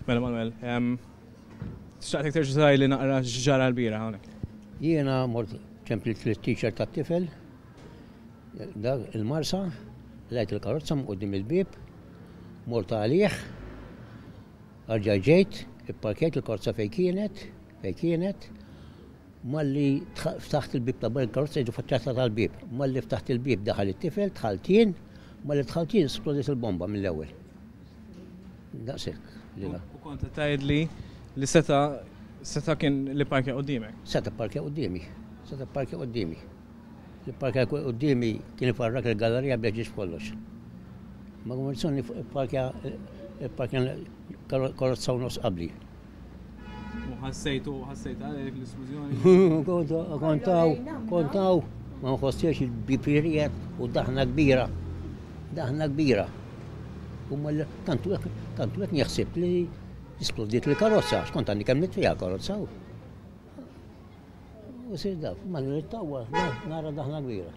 Mela Manuel, xtaqtek terġa' tgħid li naqra ġara l-bira hawnhekk. Jiena mort ċempilt t-t-shirt tat-tifel, dak il-marsa, lejt il-karozza qudiem il-bib, mort għalih, arġa' ġejt, ipparkejt il-karozza fejn kienet, malli ftaħt il-bib ta' bar il-karozza jiġu faċċata tal-bib, malli ftaħt il-bib daħal it-tifel, tħalt jien, malli tħalt jien splodit il-bomba mill-ewwel. Daqshekk. U kont tgħid li seta kien li parkja qudiemek. Seta parkja qudiemi. Li parkja qudiemi kien ifarrak il-gallerija biex kollox. Ma kummerzzjoni parkja karozza u nofs qabli. U ħassejt għalek l-esplużjoni? Kontaw, ma nħossiex il-bipirijiet u daħna kbira. U mal tantu għek njaħsib li esplodiet il-karozza, xkont għandi kemm nitfija karozza. U sir daf, ma nirrittawa, nara daħna kbira.